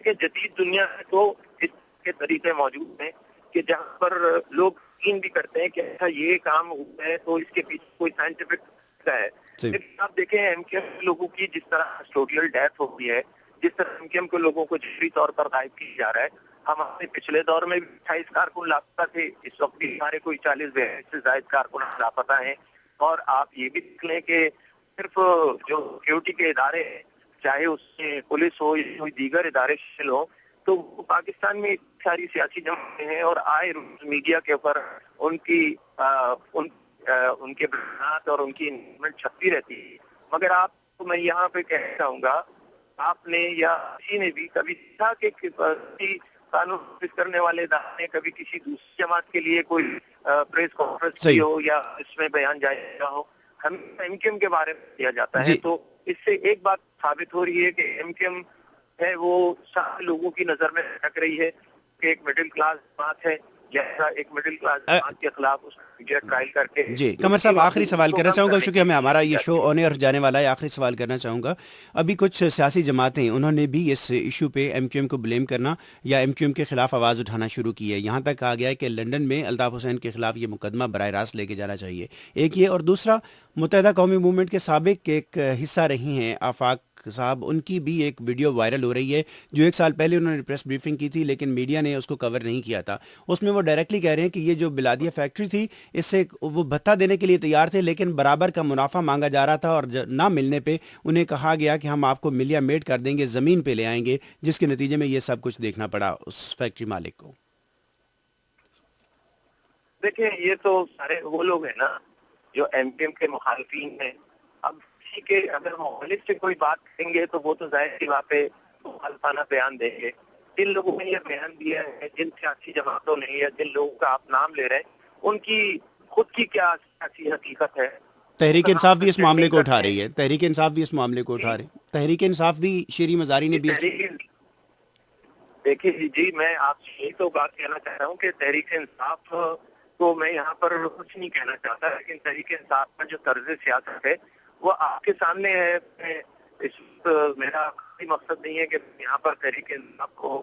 کہ جدید دنیا میں تو اس کے طریقے موجود ہیں کہ جہاں پر لوگ یقین بھی کرتے ہیں کہ ایسا یہ کام ہوا ہے تو اس کے پیچھے کوئی سائنٹیفک ہے. لیکن آپ دیکھیں ایم کیو ایم لوگوں کی جس طرح کسٹوڈیل ڈیتھ ہوئی ہے, جس طرح ایم کیو ایم کے لوگوں کو جبری طور پر غائب کیا جا رہا ہے. ہمارے پچھلے دور میں بھی 28 کارکن لاپتہ تھے, اس وقت بھی ہمارے کوئی 40 سے زائد کارکن لاپتہ ہیں. اور آپ یہ بھی دیکھ لیں کہ صرف جو سیکورٹی کے ادارے ہیں, چاہے اس میں پولیس ہو یا کوئی دیگر ادارے شامل ہو, تو پاکستان میں ساری سیاسی جماعتیں ہیں, اور آئے روز میڈیا کے اوپر ان کے بیانات اور ان کی انوالومنٹ چھپتی رہتی ہے. مگر آپ کو میں یہاں پہ کہنا چاہوں گا, آپ نے یا کسی نے بھی کبھی دیکھا کہ قانون نافذ کرنے والے ادارے نے کبھی کسی دوسری جماعت کے لیے کوئی پریس کانفرنس کی ہو یا اس میں بیان جایا ہو؟ ہم ایم کیو ایم کے بارے میں کیا جاتا ہے. تو اس سے ایک بات ثابت ہو رہی ہے کہ ایم کیو ایم ہے وہ سارے لوگوں کی نظر میں رکھ رہی ہے کہ ایک مڈل کلاس بات ہے, جیسا ایک مڈل کلاس بات کے خلاف اس میڈیا ٹرائل کر کے. جی قمر صاحب آخری سوال کرنا چاہوں گا, چونکہ ہمیں ہمارا یہ شو آن ایئر جانے والا ہے. آخری سوال کرنا چاہوں گا, ابھی کچھ سیاسی جماعتیں انہوں نے بھی اس ایشو پہ ایم کیو ایم کو بلیم کرنا یا ایم کیو ایم کے خلاف آواز اٹھانا شروع کی ہے. یہاں تک کہا گیا ہے کہ لنڈن میں الطاف حسین کے خلاف یہ مقدمہ براہ راست لے کے جانا چاہیے. ایک یہ, اور دوسرا متحدہ قومی موومنٹ کے سابق ایک حصہ رہی ہیں آفاق صاحب, ان کی بھی ایک ویڈیو وائرل ہو رہی ہے جو 1 سال پہلے انہوں نے پریس بریفنگ کی تھی لیکن میڈیا نے اس کو کور نہیں کیا تھا. اس میں وہ ڈائریکٹلی کہہ رہے ہیں کہ یہ جو بلادیہ فیکٹری تھی اس سے وہ بھتہ دینے کے لیے تیار تھے, لیکن برابر کا منافع مانگا جا رہا تھا, اور نہ ملنے پہ انہیں کہا گیا کہ ہم آپ کو ملیا میٹ کر دیں گے, زمین پہ لے آئیں گے, جس کے نتیجے میں یہ سب کچھ دیکھنا پڑا اس فیکٹری مالک کو. دیکھیں یہ تو سارے وہ لوگ ہیں نا جو ایم کیو ایم کے مخالفین ہیں. اب کسی کے اگر مخالف سے کوئی بات کریں گے تو وہ تو ظاہر سی بات ہے مخالفانہ بیان دیں گے. جن لوگوں نے یہ بیان دیا ہے, جن سیاسی جماعتوں نے یا جن لوگوں کا آپ نام لے رہے ہیں, ان کی خود کی کیا سیاسی حقیقت ہے. تحریک انصاف بھی اس معاملے کو اٹھا رہی ہے, تحریک انصاف بھی اس معاملے کو اٹھا رہی ہے, تحریک انصاف بھی شیری مزاری نے بھی. دیکھیے جی, میں آپ سے یہی تو بات کہنا چاہ رہا ہوں کہ تحریک انصاف کو میں یہاں پر کچھ نہیں کہنا چاہتا, لیکن تحریک انصاف کا جو طرز سیاست ہے وہ آپ کے سامنے ہے. اس میرا کوئی مقصد نہیں ہے کہ یہاں پر تحریک انصاف کو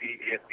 AFP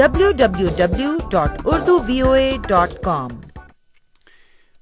www.urduvoa.com।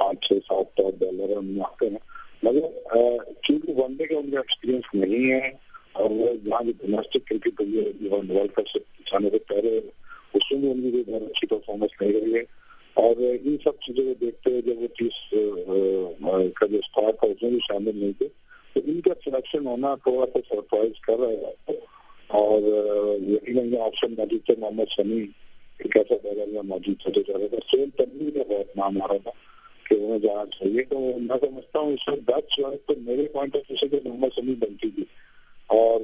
$5-7 ہم آتے ہیں، مگر چونکہ ون ڈے کا ان کا ایکسپیرینس نہیں ہے اور وہ جہاں جو ڈومیسٹک کرکٹ ہوئی ہے ورلڈ کپ سے جانے سے پہلے اس میں بھی ان کی کوئی بہت اچھی پرفارمنس نہیں رہی ہے، اور ان سب چیزوں کو دیکھتے ہوئے جب وہ 30 کا جو اسکواڈ تھا اس میں بھی شامل نہیں تھے، تو ان کا سلیکشن ہونا تھوڑا سا سرپرائز کر رہا ہے. اور یقیناً آپشن موجود تھے، محمد شمی ایک ایسا بیلر میں موجود تھا جو چاہ رہا تھا، سیل تنویر کا بہت نام آ رہا تھا کہ انہیں جانا چاہیے. تو میں سمجھتا ہوں اس وقت 10 چوائس تو میرے پوائنٹ آف ویو سے تو محمد شمی بنتی تھی، اور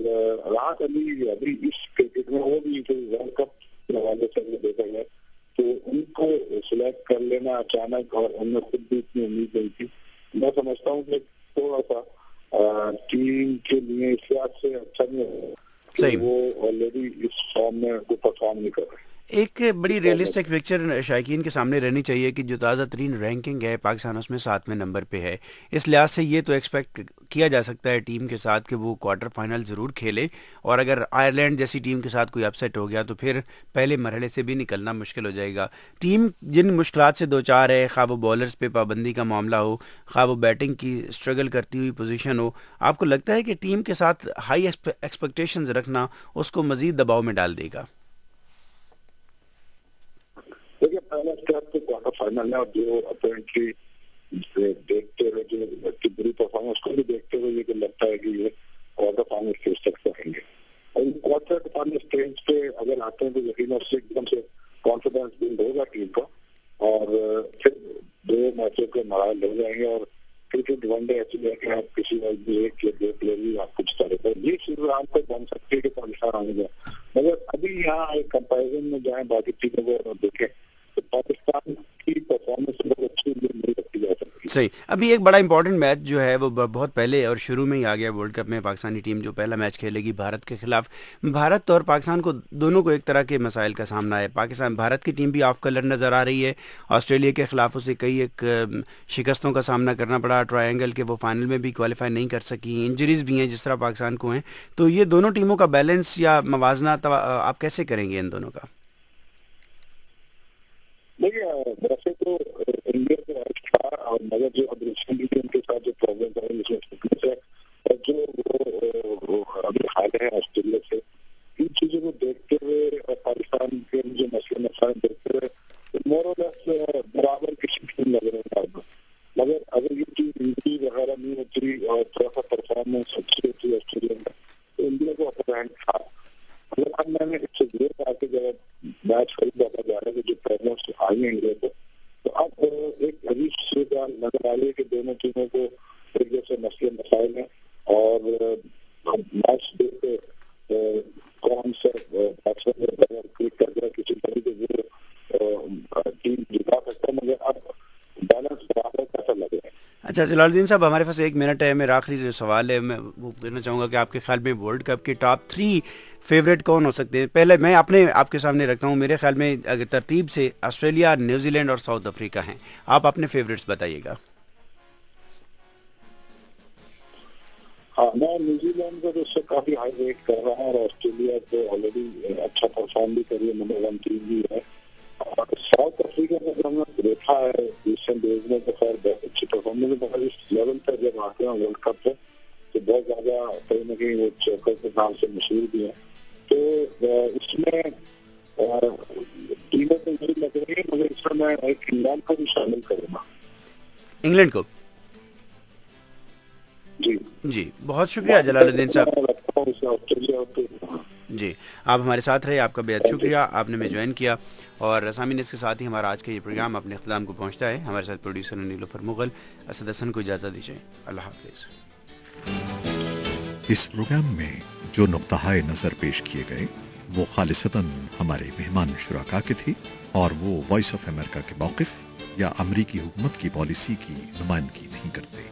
راحت علی ابھی اس کرکٹ میں وہ بھی ورلڈ کپ کے حوالے سے دیکھا گیا تو ان کو سلیکٹ کر لینا اچانک، اور ان میں خود بھی اتنی امید نہیں تھی. میں سمجھتا ہوں کہ تھوڑا سا ٹیم کے لیے اس لحاظ سے اچھا نہیں ہے کہ وہ آلریڈی اس فارم میں کوئی پرفارم نہیں کر رہے. ایک بڑی ریئلسٹک پکچر شائقین کے سامنے رہنی چاہیے کہ جو تازہ ترین رینکنگ ہے پاکستان اس میں 7ویں نمبر پہ ہے. اس لحاظ سے یہ تو ایکسپیکٹ کیا جا سکتا ہے ٹیم کے ساتھ کہ وہ کوارٹر فائنل ضرور کھیلے، اور اگر آئرلینڈ جیسی ٹیم کے ساتھ کوئی اپسیٹ ہو گیا تو پھر پہلے مرحلے سے بھی نکلنا مشکل ہو جائے گا. ٹیم جن مشکلات سے دوچار ہے، خواہ وہ بولرز پہ پابندی کا معاملہ ہو، خواہ وہ بیٹنگ کی اسٹرگل کرتی ہوئی پوزیشن ہو، آپ کو لگتا ہے کہ ٹیم کے ساتھ ہائی ایکسپیکٹیشنز رکھنا اس کو مزید دباؤ میں ڈال دے گا؟ دیکھیے پہلا اسٹیپ تو کوارٹر فائنل ہے، اور جو اپیرنٹلی دیکھتے ہوئے جو بری پرفارمنس کو بھی دیکھتے ہوئے یہ لگتا ہے کہ یہ کوارٹر فائنل اسٹیج تک رہیں گے. اور کوارٹر فائنل اسٹیج پہ اگر آتے ہیں تو یقیناً اس سے ایک دم سے کانفیڈینس بلڈ ہوگا ٹیم کا، اور پھر 2 میچوں کے مراحل ہو جائیں گے. اور کرکٹ ون ڈے ایسی ہے کہ آپ کسی وقت بھی ایک یا 2 پلیئر بھی آپ کچھ کرے تو یہ چیز آپ کو بن سکتی ہے کہ پاکستان آنے جائے. مگر ابھی یہاں ایک کمپیریزن میں جائیں باقی ٹیموں کو اور دیکھیں تو پاکستان کی پرفارمنس بہت اچھی نہیں رکھی جا سکتی. صحیح. ابھی ایک بڑا امپورٹنٹ میچ جو ہے وہ بہت پہلے اور شروع میں ہی آ گیا ورلڈ کپ میں. پاکستانی ٹیم جو پہلا میچ کھیلے گی بھارت کے خلاف. بھارت اور پاکستان کو دونوں کو ایک طرح کے مسائل کا سامنا ہے. بھارت کی ٹیم بھی آف کلر نظر آ رہی ہے. آسٹریلیا کے خلاف اسے کئی ایک شکستوں کا سامنا کرنا پڑا. ٹرائی اینگل کے وہ فائنل میں بھی کوالیفائی نہیں کر سکی. انجریز بھی ہیں جس طرح پاکستان کو ہیں. تو یہ دونوں ٹیموں کا بیلنس یا موازنہ آپ کیسے کریں گے ان دونوں کا؟ دیکھیے ویسے تو انڈیا کے تھا، اور مگر جو اب ریسنٹلی ان کے ساتھ جو پرابلم ہے جس میں فٹنس ہے اور جو وہ ابھی حال ہے آسٹریلیا سے، ان چیزوں کو دیکھتے ہوئے اور پاکستان کے جو مسئلے مسائل دیکھتے ہوئے مور اور لیس برابر کسی ٹیم لگ رہے ہیں. مگر اگر یہ ٹیم انجری وغیرہ نہیں ہوتی اور تھوڑا سا پرفارمنس اچھی ہوتی آسٹریلیا میں تو انڈیا کو اپر ہینڈ تھا. اب میں نے اس سے دیر آ کے جب میچ خریدا جا رہا ہے کہ جو پرابلمس آئی ہیں انڈیا کو، تو اب ایک عجیب صورت نظر آ رہی ہے کہ دونوں ٹیموں کو ایک جیسے مسئلے مسائل ہیں، اور میچ دیکھتے کون سے بیٹسمین کلک کر دیا کسی طریقے سے وہ ٹیم جتا سکتا ہے. مگر اب بیلنس برابر کیسا لگ رہا ہے. اچھا جلال الدین صاحب، ہمارے پاس 1 منٹ ہے. میرا آخری جو سوال ہے میں وہ کہنا چاہوں گا کہ آپ کے خیال میں ورلڈ کپ کے ٹاپ 3 فیوریٹ کون ہو سکتے ہیں؟ پہلے میں آپ کے سامنے رکھتا ہوں. میرے خیال میں اگر ترتیب سے آسٹریلیا، نیوزی لینڈ اور ساؤتھ افریقہ ہیں. آپ اپنے فیوریٹس بتائیے گا. ہاں، میں نیوزی لینڈ کو اس سے کافی ہائی ریٹ کر رہا ہوں، اور آسٹریلیا تو آلریڈی اچھا پرفارم بھی کری ہے، نمبر 1 ٹیم بھی ہے. اور ساؤتھ افریقہ میں جو ہم نے دیکھا ہے ریسنٹ ڈیز میں تو خیر بہت اچھی پرفارمنس ہے. اس لیول پر جب آتے ہیں ورلڈ کپ پہ تو بہت زیادہ کہیں نہ کہیں وہ چوکر کے نام سے مشہور بھی ہیں. تو اس میں ٹیمیں تو نہیں لگ رہی ہے، مگر اس میں ایک انگلینڈ کو بھی شامل کروں گا. انگلینڈ کو؟ جی بہت شکریہ جلال الدین صاحب. جی آپ ہمارے ساتھ رہے، آپ کا بے حد شکریہ. آپ نے ہمیں جوائن کیا. اور سامعین اس کے ساتھ ہی ہمارا آج کا یہ پروگرام اپنے اختتام کو پہنچتا ہے. ہمارے ساتھ پروڈیوسر نیلوفر مغل، اسد حسن کو اجازت دیجیے. اللہ حافظ. اس پروگرام میں جو نقطہ نظر پیش کیے گئے وہ خالصتاً ہمارے مہمان شرکا کے تھے، اور وہ وائس آف امریکہ کے موقف یا امریکی حکومت کی پالیسی کی نمائندگی نہیں کرتے.